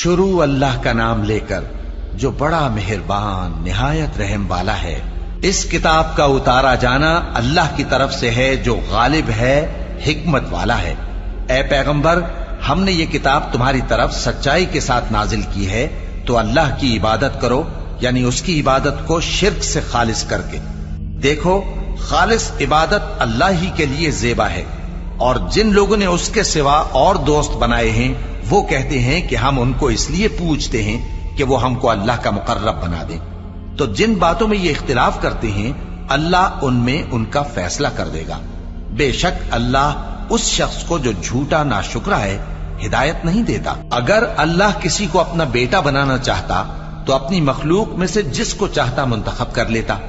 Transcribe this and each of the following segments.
शुरू अल्लाह का नाम लेकर जो बड़ा मेहरबान निहायत रहम वाला है। इस किताब का उतारा जाना अल्लाह की तरफ से है जो गालिब है, हिकमत वाला है। ए पैगंबर, हमने ये किताब तुम्हारी तरफ सच्चाई के साथ नाजिल की है, तो अल्लाह की इबादत करो, यानी उसकी इबादत को शिर्क से खालिस करके। देखो, खालिस इबादत अल्लाह ही के लिए ज़ेबा है, और जिन लोगों ने उसके सिवा और दोस्त बनाए हैं वो कहते हैं कि हम उनको इसलिए पूजते हैं कि वो हमको अल्लाह का मुकर्रब बना दें। तो जिन बातों में ये इख्तिलाफ करते हैं अल्लाह उनमें उनका फैसला कर देगा। बेशक अल्लाह उस शख्स को जो झूठा नाशुक्रा है हिदायत नहीं देता। अगर अल्लाह किसी को अपना बेटा बनाना चाहता तो अपनी मखलूक में से जिसको चाहता मुंतखब कर लेता।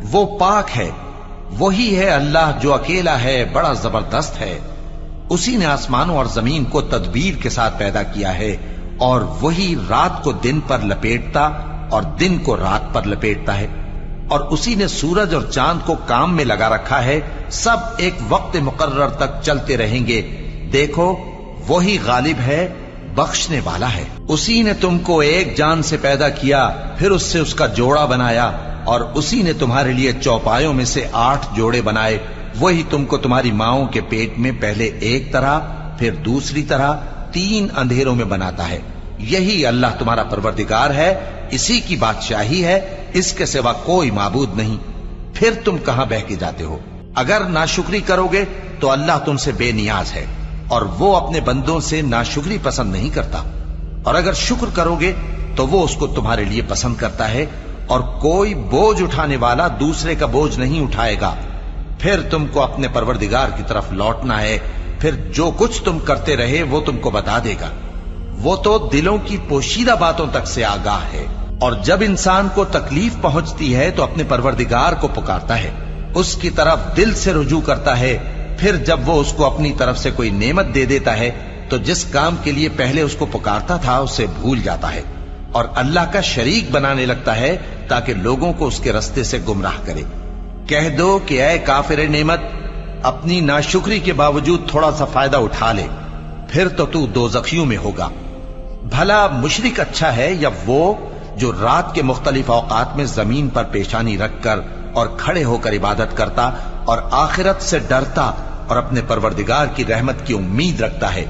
वो पाक है, वही है अल्लाह जो अकेला है, बड़ा जबरदस्त है। उसी ने आसमानों और जमीन को तदबीर के साथ पैदा किया है, और वही रात को दिन पर लपेटता और दिन को रात पर लपेटता है। और उसी ने सूरज और चांद को काम में लगा रखा है, सब एक वक्त मुकर्रर तक चलते रहेंगे। देखो, वही गालिब है, बख्शने वाला है। उसी ने तुमको एक जान से पैदा किया, फिर उससे उसका जोड़ा बनाया, और उसी ने तुम्हारे लिए चौपायों में से 8 जोड़े बनाए। वही तुमको तुम्हारी माओं के पेट में पहले एक तरह, फिर दूसरी तरह 3 अंधेरों में बनाता है। यही अल्लाह तुम्हारा परवरदिगार है, इसी की बादशाही है, इसके सिवा कोई माबूद नहीं। फिर तुम कहां बह के जाते हो? अगर नाशुक्री करोगे तो अल्लाह तुमसे बेनियाज है, और वो अपने बंदों से नाशुक्री पसंद नहीं करता। और अगर शुक्र करोगे तो वो उसको तुम्हारे लिए पसंद करता है, और कोई बोझ उठाने वाला दूसरे का बोझ नहीं उठाएगा। फिर तुमको अपने परवरदिगार की तरफ लौटना है, फिर जो कुछ तुम करते रहे वो तुमको बता देगा। वो तो दिलों की पोशीदा बातों तक से आगाह है। और जब इंसान को तकलीफ पहुंचती है तो अपने परवरदिगार को पुकारता है, उसकी तरफ दिल से रुजू करता है। फिर जब वो उसको अपनी तरफ से कोई नेमत दे देता है तो जिस काम के लिए पहले उसको पुकारता था उसे भूल जाता है, और अल्लाह का शरीक बनाने लगता है ताकि लोगों को उसके रास्ते से गुमराह करे। कह दो कि ऐ काफिर नेमत, अपनी नाशुक्री के बावजूद थोड़ा सा फायदा उठा ले, फिर तो तू दोज़खियों में होगा। भला मुशरिक अच्छा है या वो जो रात के मुख्तलिफ औकात में जमीन पर पेशानी रखकर और खड़े होकर इबादत करता और आखिरत से डरता और अपने परवरदिगार की रहमत की उम्मीद रखता है।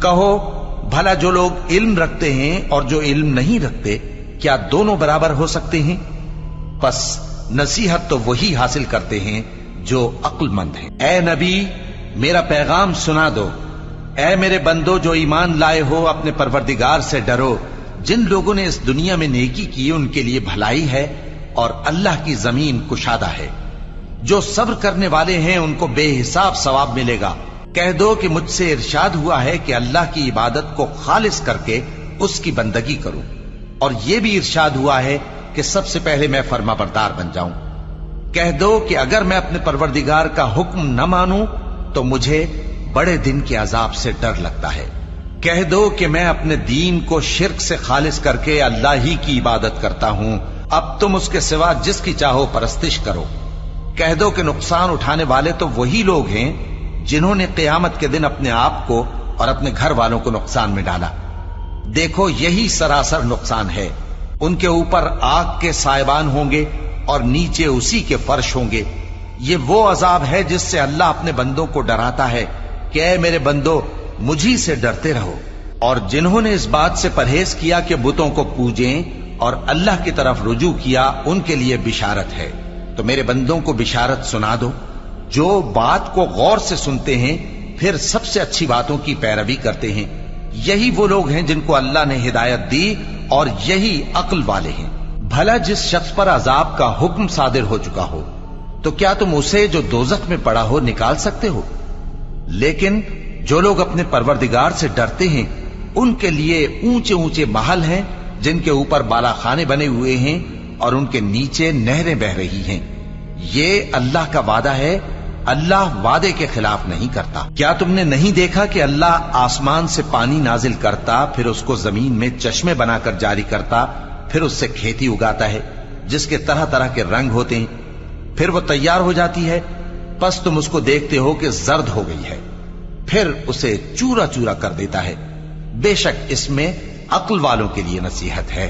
कहो, भला जो लोग इल्म रखते हैं और जो इल्म नहीं रखते, क्या दोनों बराबर हो सकते हैं? बस नसीहत तो वही हासिल करते हैं जो अक्लमंद हैं। ए नबी, मेरा पैगाम सुना दो। ए मेरे बंदो जो ईमान लाए हो, अपने परवरदिगार से डरो। जिन लोगों ने इस दुनिया में नेकी की उनके लिए भलाई है, और अल्लाह की जमीन कुशादा है। जो सब्र करने वाले हैं उनको बेहिसाब सवाब मिलेगा। कह दो कि मुझसे इरशाद हुआ है कि अल्लाह की इबादत को खालिस करके उसकी बंदगी करूं, और यह भी इरशाद हुआ है कि सबसे पहले मैं फर्माबरदार बन जाऊं। कह दो कि अगर मैं अपने परवरदिगार का हुक्म न मानूं तो मुझे बड़े दिन के अजाब से डर लगता है। कह दो कि मैं अपने दीन को शिर्क से खालिस करके अल्लाह ही की इबादत करता हूं, अब तुम उसके सिवा जिसकी चाहो परस्तिश करो। कह दो कि नुकसान उठाने वाले तो वही लोग हैं जिन्होंने क़यामत के दिन अपने आप को और अपने घर वालों को नुकसान में डाला। देखो, यही सरासर नुकसान है। उनके ऊपर आग के सायबान होंगे और नीचे उसी के फर्श होंगे। ये वो अजाब है जिससे अल्लाह अपने बंदों को डराता है कि ऐ मेरे बंदो, मुझी से डरते रहो। और जिन्होंने इस बात से परहेज किया कि बुतों को पूजें और अल्लाह की तरफ रुजू किया, उनके लिए बिशारत है। तो मेरे बंदों को बिशारत सुना दो जो बात को गौर से सुनते हैं, फिर सबसे अच्छी बातों की पैरवी करते हैं। यही वो लोग हैं जिनको अल्लाह ने हिदायत दी, और यही अक्ल वाले हैं। भला जिस शख्स पर अजाब का हुक्म सादिर हो चुका हो, तो क्या तुम उसे जो दोजख में पड़ा हो निकाल सकते हो? लेकिन जो लोग अपने परवरदिगार से डरते हैं उनके लिए ऊंचे ऊंचे महल हैं जिनके ऊपर बालाखाने बने हुए हैं और उनके नीचे नहरें बह रही हैं। ये अल्लाह का वादा है, अल्लाह वादे के खिलाफ नहीं करता। क्या तुमने नहीं देखा कि अल्लाह आसमान से पानी नाजिल करता, फिर उसको जमीन में चश्मे बनाकर जारी करता, फिर उससे खेती उगाता है जिसके तरह तरह के रंग होते हैं, फिर वो तैयार हो जाती है। बस तुम उसको देखते हो कि जर्द हो गई है, फिर उसे चूरा चूरा कर देता है। बेशक इसमें अक्ल वालों के लिए नसीहत है।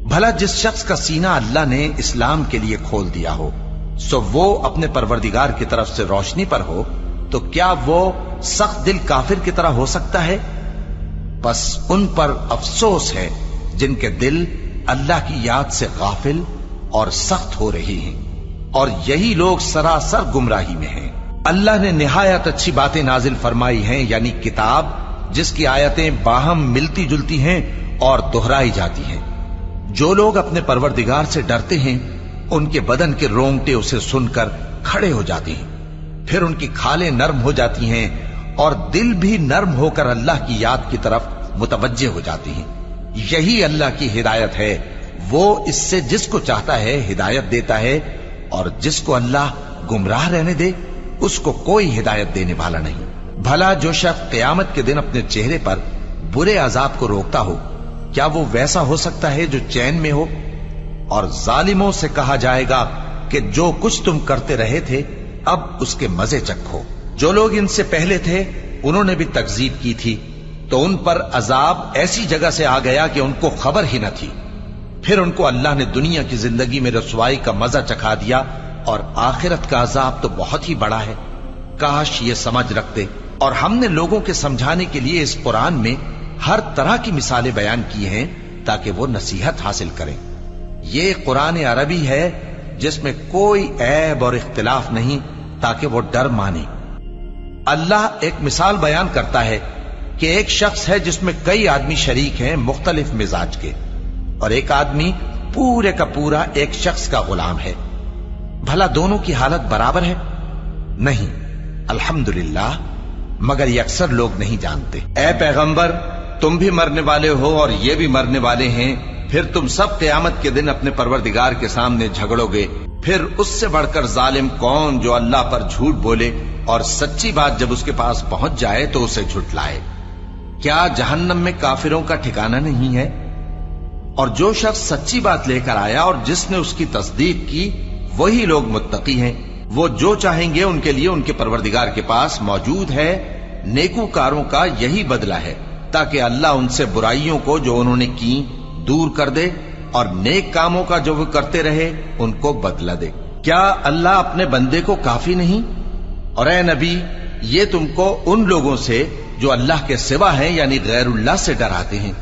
भला जिस शख्स का सीना अल्लाह ने इस्लाम के लिए खोल दिया हो, सो वो अपने परवरदिगार की तरफ से रोशनी पर हो, तो क्या वो सख्त दिल काफिर की तरह हो सकता है? बस उन पर अफसोस है जिनके दिल अल्लाह की याद से गाफिल और सख्त हो रही हैं, और यही लोग सरासर गुमराही में हैं। अल्लाह ने निहायत अच्छी बातें नाजिल फरमाई हैं, यानी किताब जिसकी आयतें बाहम मिलती जुलती हैं और दोहराई जाती हैं। जो लोग अपने परवरदिगार से डरते हैं, उनके बदन के रोंगटे उसे सुनकर खड़े हो जाते हैं, फिर उनकी खालें नर्म हो जाती हैं और दिल भी नर्म होकर अल्लाह की याद की तरफ मुतवज्जे हो जाती हैं। यही अल्लाह की हिदायत है। वो इससे जिसको चाहता है हिदायत देता है, और जिसको अल्लाह गुमराह रहने दे उसको कोई हिदायत देने वाला नहीं। भला जो शख्स क़यामत के दिन अपने चेहरे पर बुरे अजाब को रोकता हो, क्या वो वैसा हो सकता है जो चैन में हो? और जालिमों से कहा जाएगा कि जो कुछ तुम करते रहे थे अब उसके मजे चखो। जो लोग इनसे पहले थे उन्होंने भी तकजीब की थी, तो उन पर अजाब ऐसी जगह से आ गया कि उनको खबर ही न थी। फिर उनको अल्लाह ने दुनिया की जिंदगी में रसवाई का मजा चखा दिया, और आखिरत का अजाब तो बहुत ही बड़ा है। काश ये समझ रखते। और हमने लोगों के समझाने के लिए इस कुरान में हर तरह की मिसालें बयान की हैं ताकि वो नसीहत हासिल करें। ये कुरान अरबी है जिसमें कोई ऐब और इख्तिलाफ नहीं, ताकि वो डर माने। अल्लाह एक मिसाल बयान करता है कि एक शख्स है जिसमें कई आदमी शरीक हैं मुख्तलिफ मिजाज के, और एक आदमी पूरे का पूरा एक शख्स का गुलाम है। भला दोनों की हालत बराबर है? नहीं, अल्हम्दुलिल्लाह, मगर ये अक्सर लोग नहीं जानते। ऐ पैगंबर, तुम भी मरने वाले हो और ये भी मरने वाले हैं, फिर तुम सब क़यामत के दिन अपने परवरदिगार के सामने झगड़ोगे। फिर उससे बढ़कर जालिम कौन जो अल्लाह पर झूठ बोले और सच्ची बात जब उसके पास पहुंच जाए तो उसे झुठलाए। क्या जहन्नम में काफिरों का ठिकाना नहीं है? और जो शख्स सच्ची बात लेकर आया और जिसने उसकी तस्दीक की, वही लोग मुत्तकी हैं। वो जो चाहेंगे उनके लिए उनके परवरदिगार के पास मौजूद है। नेकूकारों का यही बदला है, ताकि अल्लाह उनसे बुराइयों को जो उन्होंने की दूर कर दे, और नेक कामों का जो वो करते रहे उनको बदला दे। क्या अल्लाह अपने बंदे को काफी नहीं? और ए नबी, ये तुमको उन लोगों से जो अल्लाह के सिवा हैं यानी गैरुल्लाह से डराते हैं,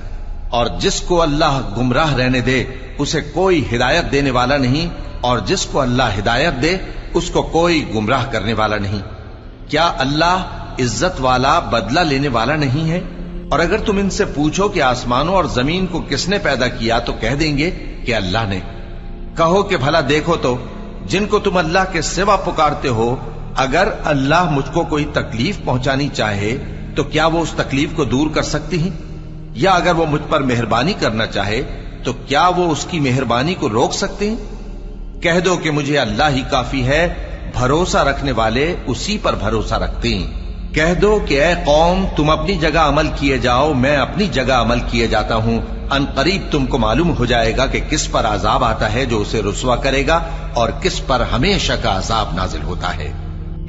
और जिसको अल्लाह गुमराह रहने दे उसे कोई हिदायत देने वाला नहीं, और जिसको अल्लाह हिदायत दे उसको कोई गुमराह करने वाला नहीं। क्या अल्लाह इज्जत वाला, बदला लेने वाला नहीं है? और अगर तुम इनसे पूछो कि आसमानों और जमीन को किसने पैदा किया, तो कह देंगे कि अल्लाह ने। कहो कि भला देखो तो, जिनको तुम अल्लाह के सिवा पुकारते हो, अगर अल्लाह मुझको कोई तकलीफ पहुंचानी चाहे तो क्या वो उस तकलीफ को दूर कर सकती हैं? या अगर वो मुझ पर मेहरबानी करना चाहे तो क्या वो उसकी मेहरबानी को रोक सकते हैं? कह दो कि मुझे अल्लाह ही काफी है, भरोसा रखने वाले उसी पर भरोसा रखते हैं। कह दो कि ऐ कौम, तुम अपनी जगह अमल किए जाओ, मैं अपनी जगह अमल किए जाता हूं। अनकरीब तुमको मालूम हो जाएगा कि किस पर अजाब आता है जो उसे रुसवा करेगा, और किस पर हमेशा का अजाब नाजिल होता है।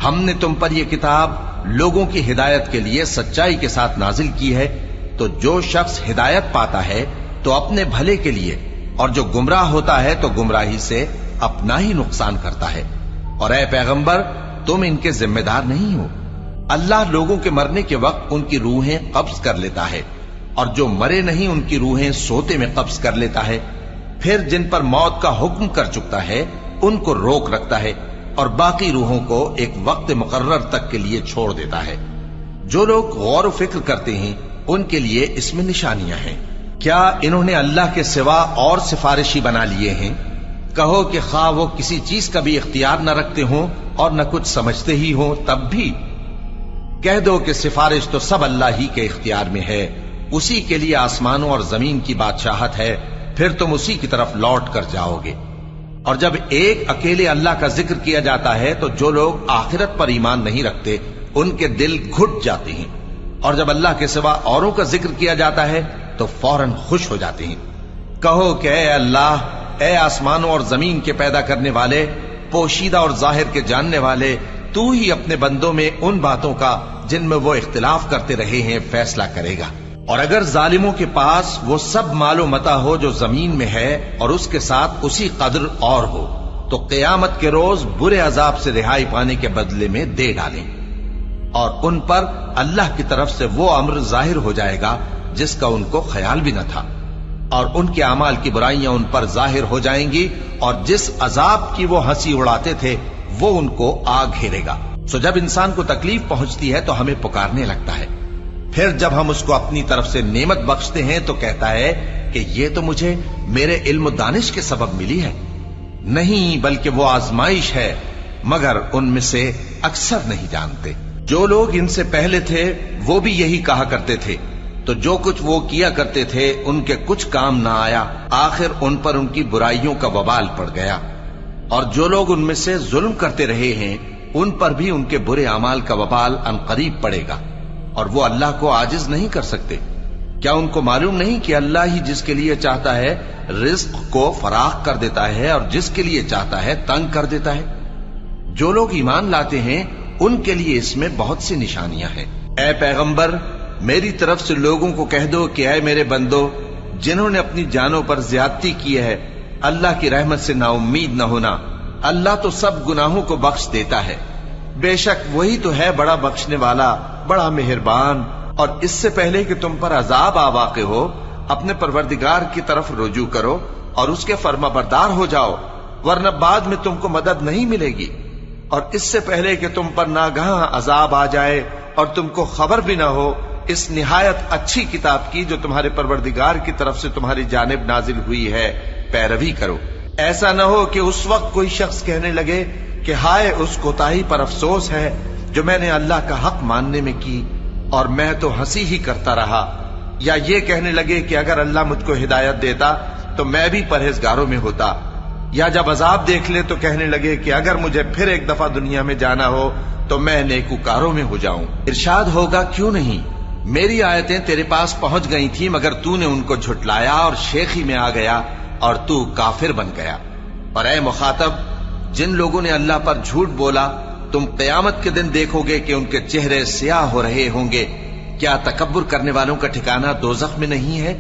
हमने तुम पर यह किताब लोगों की हिदायत के लिए सच्चाई के साथ नाजिल की है, तो जो शख्स हिदायत पाता है तो अपने भले के लिए, और जो गुमराह होता है तो गुमराही से अपना ही नुकसान करता है। और ऐ पैगंबर, तुम इनके जिम्मेदार नहीं हो। अल्लाह लोगों के मरने के वक्त उनकी रूहें कब्ज कर लेता है, और जो मरे नहीं उनकी रूहें सोते में कब्ज कर लेता है। फिर जिन पर मौत का हुक्म कर चुकता है उनको रोक रखता है, और बाकी रूहों को एक वक्त मुकर्रर तक के लिए छोड़ देता है। जो लोग गौर व फिक्र करते हैं उनके लिए इसमें निशानियां हैं। क्या इन्होंने अल्लाह के सिवा और सिफारिशी बना लिए हैं? कहो कि खा वो किसी चीज का भी इख्तियार न रखते हों और न कुछ समझते ही हों, तब भी कह दो कि सिफारिश तो सब अल्लाह ही के इख्तियार में है। उसी के लिए आसमानों और जमीन की बादशाहत है, फिर तुम उसी की तरफ लौट कर जाओगे। और जब एक अकेले अल्लाह का जिक्र किया जाता है तो जो लोग आखिरत पर ईमान नहीं रखते उनके दिल घुट जाते हैं, और जब अल्लाह के सिवा औरों का जिक्र किया जाता है तो फौरन खुश हो जाते हैं। कहो कि ऐ अल्लाह, ऐ आसमानों और जमीन के पैदा करने वाले, पोशीदा और जाहिर के जानने वाले, तू ही अपने बंदों में उन बातों का जिनमें वो इख्तिलाफ करते रहे हैं फैसला करेगा। اور اگر ظالموں کے پاس وہ سب مال و متا ہو جو زمین میں ہے اور اس کے ساتھ اسی قدر اور ہو تو قیامت کے روز برے عذاب سے رہائی پانے کے بدلے میں دے ڈالیں، اور ان پر اللہ کی طرف سے وہ امر ظاہر ہو جائے گا جس کا ان کو خیال بھی نہ تھا، اور ان کے اعمال کی برائیاں ان پر ظاہر ہو جائیں گی، اور جس عذاب کی وہ ہنسی اڑاتے تھے وہ ان کو آ گھیرے گا۔ سو جب انسان کو تکلیف پہنچتی ہے تو ہمیں پکارنے لگتا ہے، پھر جب ہم اس کو اپنی طرف سے نعمت بخشتے ہیں تو کہتا ہے کہ یہ تو مجھے میرے علم و دانش کے سبب ملی ہے۔ نہیں، بلکہ وہ آزمائش ہے، مگر ان میں سے اکثر نہیں جانتے۔ جو لوگ ان سے پہلے تھے وہ بھی یہی کہا کرتے تھے، تو جو کچھ وہ کیا کرتے تھے ان کے کچھ کام نہ آیا، آخر ان پر ان کی برائیوں کا وبال پڑ گیا۔ اور جو لوگ ان میں سے ظلم کرتے رہے ہیں ان پر بھی ان کے برے اعمال کا وبال عنقریب پڑے گا، اور وہ اللہ کو عاجز نہیں کر سکتے۔ کیا ان کو معلوم نہیں کہ اللہ ہی جس کے لیے چاہتا ہے رزق کو فراخ کر دیتا ہے اور جس کے لیے چاہتا ہے تنگ کر دیتا ہے؟ جو لوگ ایمان لاتے ہیں ان کے لیے اس میں بہت سی نشانیاں ہیں۔ اے پیغمبر، میری طرف سے لوگوں کو کہہ دو کہ اے میرے بندو، جنہوں نے اپنی جانوں پر زیادتی کی ہے، اللہ کی رحمت سے نا امید نہ ہونا۔ اللہ تو سب گناہوں کو بخش دیتا ہے، بے شک وہی تو ہے بڑا بخشنے والا، بڑا مہربان۔ اور اس سے پہلے کہ تم پر عذاب آ واقع ہو، اپنے پروردگار کی طرف رجوع کرو اور اس کے فرما بردار ہو جاؤ، ورنہ بعد میں تم کو مدد نہیں ملے گی۔ اور اس سے پہلے کہ تم پر ناگہاں عذاب آ جائے اور تم کو خبر بھی نہ ہو، اس نہایت اچھی کتاب کی جو تمہارے پروردگار کی طرف سے تمہاری جانب نازل ہوئی ہے پیروی کرو۔ ایسا نہ ہو کہ اس وقت کوئی شخص کہنے لگے کہ ہائے اس کوتاہی پر افسوس ہے جو میں نے اللہ کا حق ماننے میں کی، اور میں تو ہنسی ہی کرتا رہا، یا یہ کہنے لگے کہ اگر اللہ مجھ کو ہدایت دیتا تو میں بھی پرہیزگاروں میں ہوتا، یا جب عذاب دیکھ لے تو کہنے لگے کہ اگر مجھے پھر ایک دفعہ دنیا میں جانا ہو تو میں نیکوکاروں میں ہو جاؤں۔ ارشاد ہوگا کیوں نہیں، میری آیتیں تیرے پاس پہنچ گئی تھی مگر تو نے ان کو جھٹلایا اور شیخی میں آ گیا اور تو کافر بن گیا۔ اور اے مخاطب، جن لوگوں نے اللہ پر جھوٹ بولا تم قیامت کے دن دیکھو گے کہ ان کے چہرے سیاہ ہو رہے ہوں گے۔ کیا تکبر کرنے والوں کا ٹھکانہ دوزخ میں نہیں ہے؟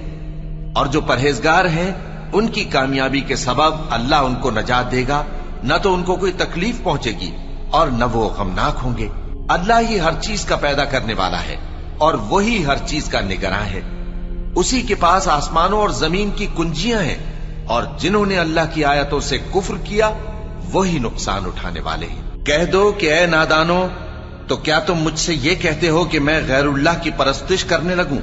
اور جو پرہیزگار ہیں ان کی کامیابی کے سبب اللہ ان کو نجات دے گا، نہ تو ان کو کوئی تکلیف پہنچے گی اور نہ وہ غمناک ہوں گے۔ اللہ ہی ہر چیز کا پیدا کرنے والا ہے اور وہی ہر چیز کا نگراں ہے۔ اسی کے پاس آسمانوں اور زمین کی کنجیاں ہیں، اور جنہوں نے اللہ کی آیتوں سے کفر کیا وہی نقصان اٹھانے والے ہیں۔ کہہ دو کہ اے نادانو، تو کیا تم مجھ سے یہ کہتے ہو کہ میں غیر اللہ کی پرستش کرنے لگوں؟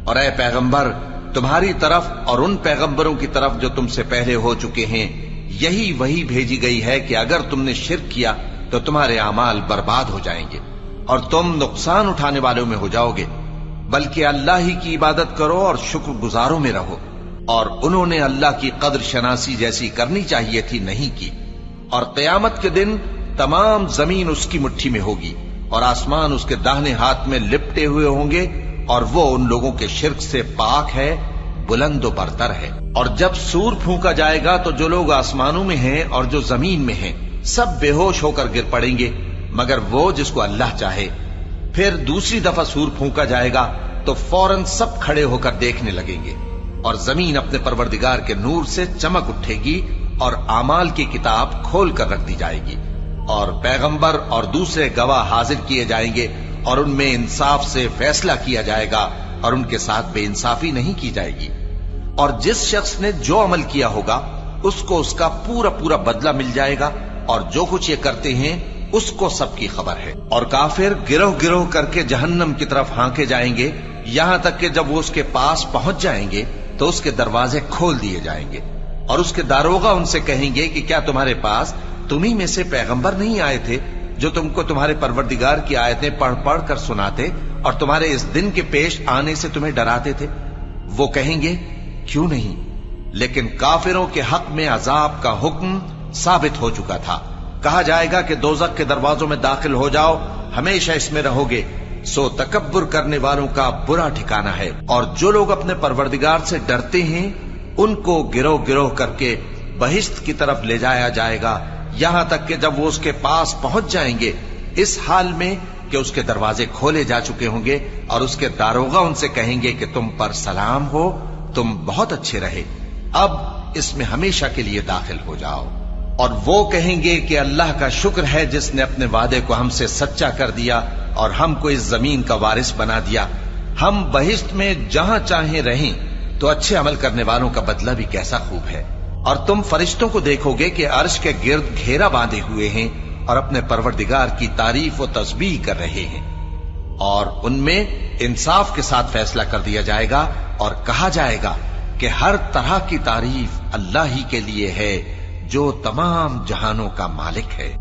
اور اے پیغمبر، تمہاری طرف اور ان پیغمبروں کی طرف جو تم سے پہلے ہو چکے ہیں یہی وہی بھیجی گئی ہے کہ اگر تم نے شرک کیا تو تمہارے اعمال برباد ہو جائیں گے اور تم نقصان اٹھانے والوں میں ہو جاؤ گے، بلکہ اللہ ہی کی عبادت کرو اور شکر گزاروں میں رہو۔ اور انہوں نے اللہ کی قدر شناسی جیسی کرنی چاہیے تھی نہیں کی۔ اور قیامت کے دن تمام زمین اس کی مٹھی میں ہوگی اور آسمان اس کے داہنے ہاتھ میں لپٹے ہوئے ہوں گے، اور وہ ان لوگوں کے شرک سے پاک ہے، بلند و برتر ہے۔ اور جب سور پھونکا جائے گا تو جو لوگ آسمانوں میں ہیں اور جو زمین میں ہیں سب بے ہوش ہو کر گر پڑیں گے مگر وہ جس کو اللہ چاہے۔ پھر دوسری دفعہ سور پھونکا جائے گا تو فوراً سب کھڑے ہو کر دیکھنے لگیں گے، اور زمین اپنے پروردگار کے نور سے چمک اٹھے گی اور اعمال کی کتاب کھول کر رکھ دی جائے گی، اور پیغمبر اور دوسرے گواہ حاضر کیے جائیں گے، اور ان میں انصاف سے فیصلہ کیا جائے گا اور ان کے ساتھ بے انصافی نہیں کی جائے گی۔ اور جس شخص نے جو عمل کیا ہوگا اس کو اس کا پورا پورا بدلہ مل جائے گا، اور جو کچھ یہ کرتے ہیں اس کو سب کی خبر ہے۔ اور کافر گروہ گروہ کر کے جہنم کی طرف ہانکے جائیں گے، یہاں تک کہ جب وہ اس کے پاس پہنچ جائیں گے تو اس کے دروازے کھول دیے جائیں گے، اور اس کے داروغہ ان سے کہیں گے کہ کیا تمہارے پاس تمہیں میں سے پیغمبر نہیں آئے تھے جو تم کو تمہارے پروردگار کی آیتیں پڑھ پڑھ کر سناتے اور تمہارے اس دن کے پیش آنے سے تمہیں ڈراتے تھے؟ وہ کہیں گے کیوں نہیں، لیکن کافروں کے حق میں عذاب کا حکم ثابت ہو چکا تھا۔ کہا جائے گا کہ دوزخ کے دروازوں میں داخل ہو جاؤ، ہمیشہ اس میں رہو گے، سو تکبر کرنے والوں کا برا ٹھکانہ ہے۔ اور جو لوگ اپنے پروردگار سے ڈرتے ہیں ان کو گروہ گروہ کر کے بہشت کی طرف لے جایا جائے گا، یہاں تک کہ جب وہ اس کے پاس پہنچ جائیں گے اس حال میں کہ اس کے دروازے کھولے جا چکے ہوں گے اور اس کے داروغہ ان سے کہیں گے کہ تم پر سلام ہو، تم بہت اچھے رہے، اب اس میں ہمیشہ کے لیے داخل ہو جاؤ۔ اور وہ کہیں گے کہ اللہ کا شکر ہے جس نے اپنے وعدے کو ہم سے سچا کر دیا اور ہم کو اس زمین کا وارث بنا دیا، ہم بہشت میں جہاں چاہیں رہیں، تو اچھے عمل کرنے والوں کا بدلہ بھی کیسا خوب ہے۔ اور تم فرشتوں کو دیکھو گے کہ عرش کے گرد گھیرا باندھے ہوئے ہیں اور اپنے پروردگار کی تعریف و تسبیح کر رہے ہیں، اور ان میں انصاف کے ساتھ فیصلہ کر دیا جائے گا اور کہا جائے گا کہ ہر طرح کی تعریف اللہ ہی کے لیے ہے جو تمام جہانوں کا مالک ہے۔